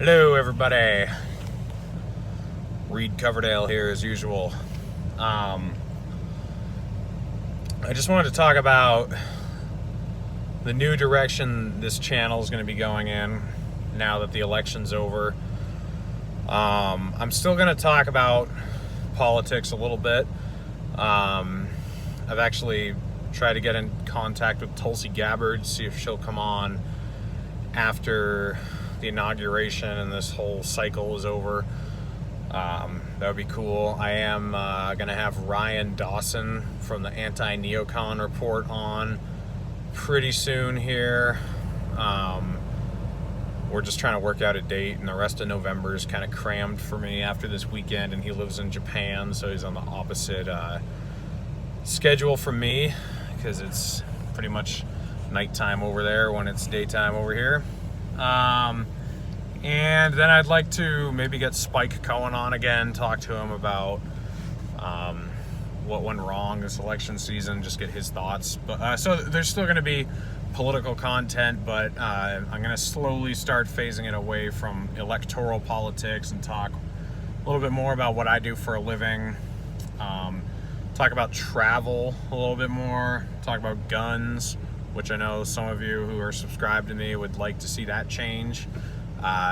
Hello everybody, Reed Coverdale here as usual. I just wanted to talk about the new direction this channel is going to be going in now that the election's over. I'm still going to talk about politics a little bit. I've actually tried to get in contact with Tulsi Gabbard, see if she'll come on after the inauguration and this whole cycle is over. That would be cool. I am going to have Ryan Dawson from the Anti-Neocon Report on pretty soon here. We're just trying to work out a date, and the rest of November is kind of crammed for me after this weekend, and he lives in Japan, so he's on the opposite schedule from me because it's pretty much nighttime over there when it's daytime over here. And then I'd like to maybe get Spike Cohen on again, talk to him about what went wrong this election season, just get his thoughts. But so there's still going to be political content, but I'm going to slowly start phasing it away from electoral politics and talk a little bit more about what I do for a living. Talk about travel a little bit more, talk about guns, which I know some of you who are subscribed to me would like to see that change,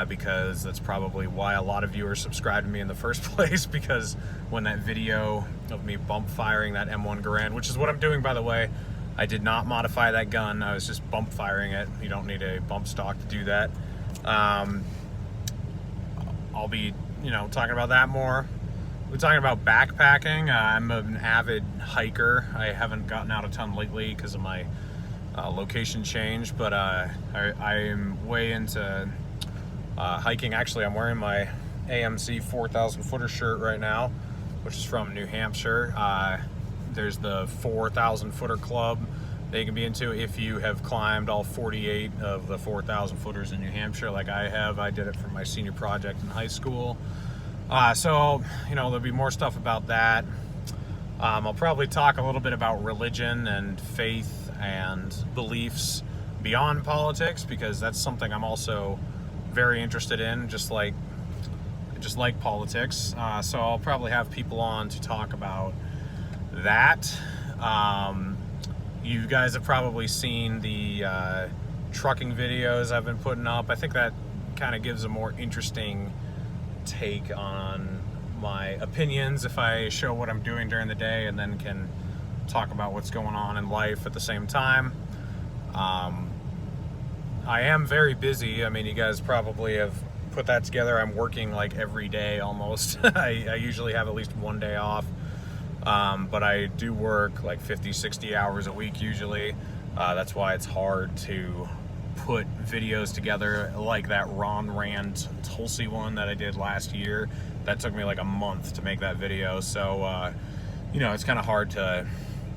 because that's probably why a lot of you are subscribed to me in the first place, because when that video of me bump firing that M1 Garand, which is what I'm doing, by the way, I did not modify that gun, I was just bump firing it. You don't need a bump stock to do that. I'll be, talking about that more. We're talking about backpacking. I'm an avid hiker. I haven't gotten out a ton lately because of my location change, but I am way into hiking. Actually, I'm wearing my AMC 4,000 footer shirt right now, which is from New Hampshire. There's the 4,000 footer club that you can be into if you have climbed all 48 of the 4,000 footers in New Hampshire like I have. I did it for my senior project in high school. So there'll be more stuff about that. I'll probably talk a little bit about religion and faith and beliefs beyond politics, because that's something I'm also very interested in, just like politics. So I'll probably have people on to talk about that. You guys have probably seen the trucking videos I've been putting up. I think that kind of gives a more interesting take on my opinions if I show what I'm doing during the day and then can talk about what's going on in life at the same time. I am very busy. I mean, you guys probably have put that together. I'm working like every day almost. I usually have at least one day off, but I do work like 50-60 hours a week usually. That's why it's hard to put videos together like that Ron Rand Tulsi one that I did last year. That took me like a month to make that video, so it's kind of hard to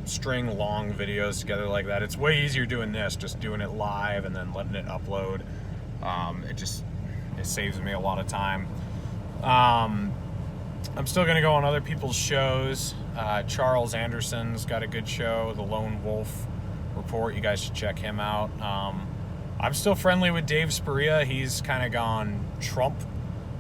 string long videos together like that. It's way easier doing this, just doing it live and then letting it upload. It saves me a lot of time. I'm still going to go on other people's shows. Charles Anderson's got a good show, The Lone Wolf Report. You guys should check him out. I'm still friendly with Dave Sparia. He's kind of gone Trump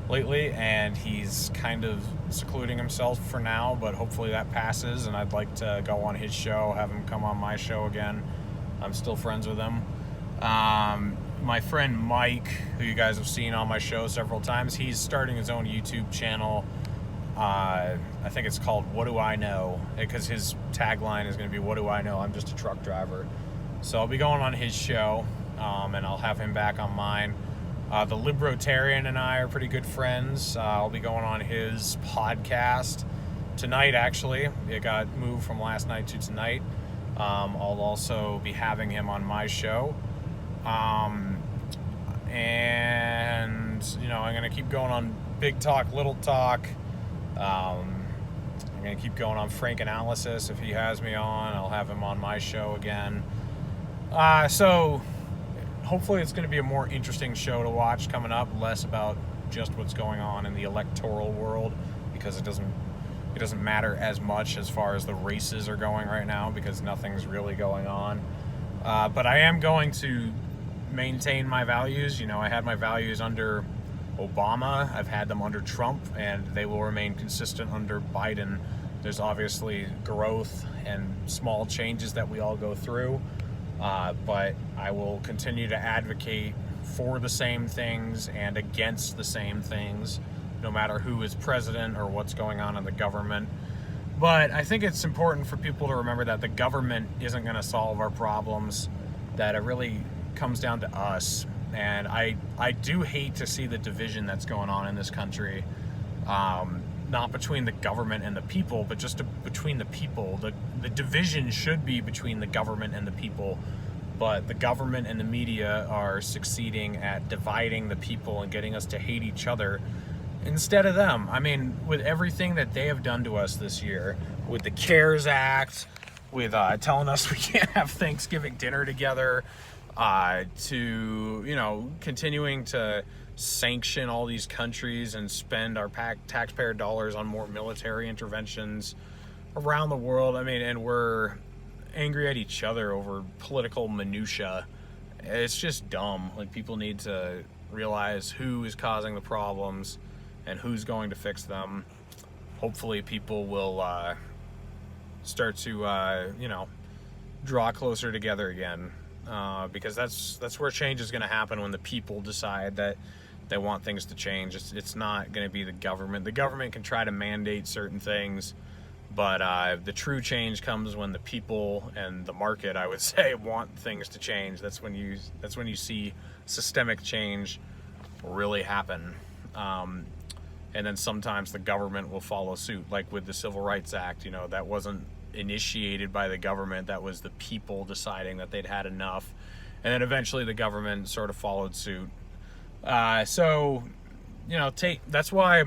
lately, and he's kind of secluding himself for now, but hopefully that passes, and I'd like to go on his show, have him come on my show again. I'm still friends with him. My friend Mike, who you guys have seen on my show several times, he's starting his own YouTube channel. I think it's called What Do I Know? Because his tagline is going to be, what do I know? I'm just a truck driver. So I'll be going on his show, and I'll have him back on mine. The Libertarian and I are pretty good friends. I'll be going on his podcast tonight, actually. It got moved from last night to tonight. I'll also be having him on my show. And, I'm going to keep going on Big Talk, Little Talk. I'm going to keep going on Frank Analysis. If he has me on, I'll have him on my show again. So hopefully it's going to be a more interesting show to watch coming up, less about just what's going on in the electoral world, because it doesn't matter as much as far as the races are going right now, because nothing's really going on. But I am going to maintain my values. I had my values under Obama. I've had them under Trump, and they will remain consistent under Biden. There's obviously growth and small changes that we all go through, but I will continue to advocate for the same things and against the same things, no matter who is president or what's going on in the government. But I think it's important for people to remember that the government isn't going to solve our problems, that it really comes down to us. And I do hate to see the division that's going on in this country, not between the government and the people, but just between the people. The division should be between the government and the people, but the government and the media are succeeding at dividing the people and getting us to hate each other instead of them. I mean, with everything that they have done to us this year, with the CARES Act, with telling us we can't have Thanksgiving dinner together, to, you know, continuing to sanction all these countries and spend our taxpayer dollars on more military interventions around the world. I mean, and we're angry at each other over political minutia. It's just dumb. Like, people need to realize who is causing the problems and who's going to fix them. Hopefully people will start to, you know, draw closer together again, because that's where change is going to happen, when the people decide that they want things to change. It's not going to be the government. The government can try to mandate certain things, but the true change comes when the people and the market, I would say, want things to change. That's when you see systemic change really happen. And then sometimes the government will follow suit, like with the Civil Rights Act. You know, that wasn't initiated by the government. That was the people deciding that they'd had enough. And then eventually the government sort of followed suit. So, you know, that's why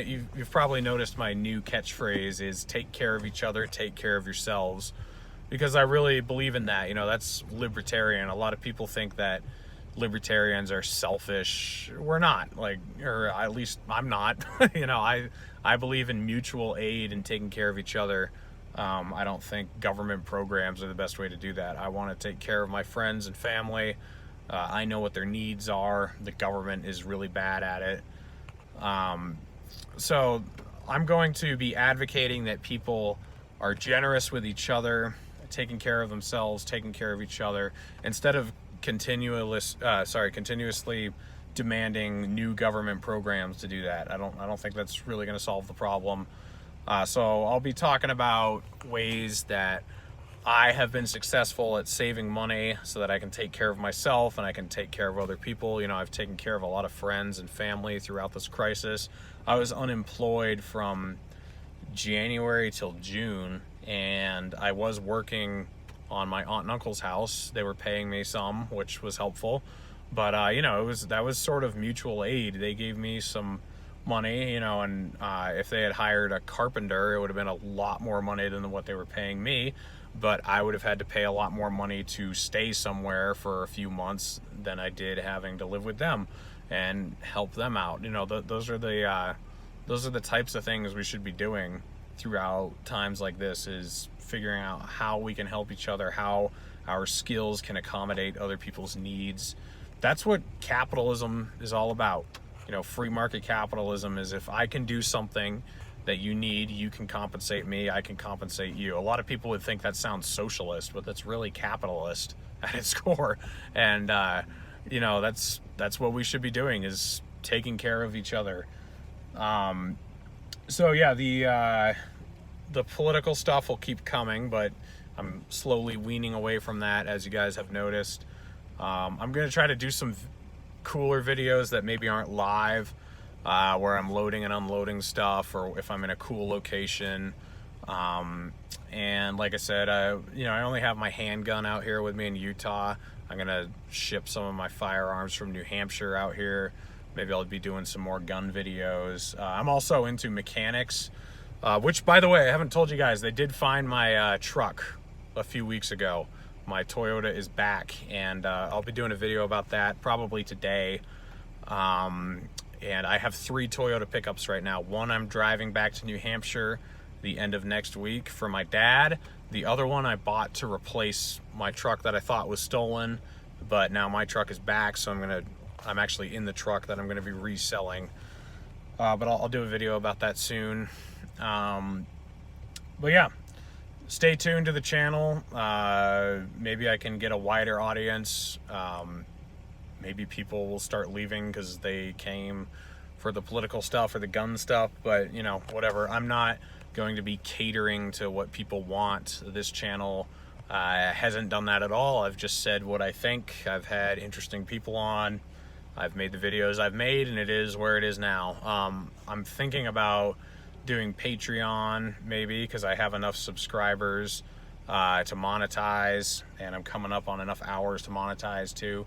you've probably noticed my new catchphrase is take care of each other, take care of yourselves, because I really believe in that. You know, that's libertarian. A lot of people think that libertarians are selfish. We're not, like, or at least I'm not. You know, I believe in mutual aid and taking care of each other. I don't think government programs are the best way to do that. I want to take care of my friends and family. I know what their needs are. The government is really bad at it. So I'm going to be advocating that people are generous with each other, taking care of themselves, taking care of each other, instead of continuously demanding new government programs to do that. I don't think that's really going to solve the problem. So I'll be talking about ways that I have been successful at saving money so that I can take care of myself and I can take care of other people. You know, I've taken care of a lot of friends and family throughout this crisis. I was unemployed from January till June, and I was working on my aunt and uncle's house. They were paying me some, which was helpful, but you know, that was sort of mutual aid. They gave me some money, you know, and if they had hired a carpenter, it would have been a lot more money than what they were paying me, but I would have had to pay a lot more money to stay somewhere for a few months than I did having to live with them and help them out. You know, those are the types of things we should be doing throughout times like this, is figuring out how we can help each other, how our skills can accommodate other people's needs. That's what capitalism is all about. You know, free market capitalism is, if I can do something that you need, you can compensate me, I can compensate you. A lot of people would think that sounds socialist, but that's really capitalist at its core. And you know, that's what we should be doing, is taking care of each other. So yeah, the political stuff will keep coming, but I'm slowly weaning away from that, as you guys have noticed. I'm going to try to do some cooler videos that maybe aren't live, where I'm loading and unloading stuff, or if I'm in a cool location. And like I said, you know, I only have my handgun out here with me in Utah. I'm going to ship some of my firearms from New Hampshire out here. Maybe I'll be doing some more gun videos. I'm also into mechanics, which, by the way, I haven't told you guys, they did find my truck a few weeks ago. My Toyota is back, and I'll be doing a video about that probably today. And I have 3 Toyota pickups right now. One I'm driving back to New Hampshire the end of next week for my dad. The other one I bought to replace my truck that I thought was stolen, but now my truck is back, so I'm gonna I'm actually in the truck that I'm going to be reselling. But I'll do a video about that soon. But yeah, stay tuned to the channel. Maybe I can get a wider audience. Maybe people will start leaving because they came for the political stuff or the gun stuff, but you know, whatever. I'm not going to be catering to what people want. This channel hasn't done that at all. I've just said what I think. I've had interesting people on. I've made the videos I've made, and it is where it is now. I'm thinking about doing Patreon maybe, because I have enough subscribers to monetize, and I'm coming up on enough hours to monetize too.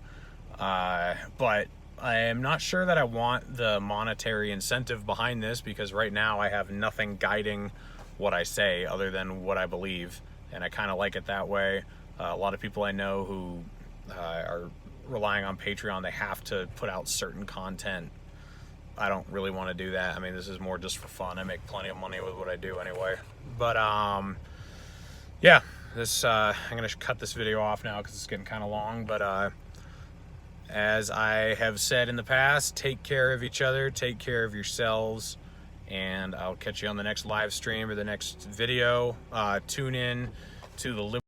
But I am not sure that I want the monetary incentive behind this, because right now I have nothing guiding what I say other than what I believe, and I kind of like it that way. A lot of people I know who are relying on Patreon, they have to put out certain content. I don't really want to do that. I mean, this is more just for fun. I make plenty of money with what I do anyway. But yeah, this I'm gonna cut this video off now because it's getting kind of long. But as I have said in the past, take care of each other, take care of yourselves, and I'll catch you on the next live stream or the next video. Tune in to the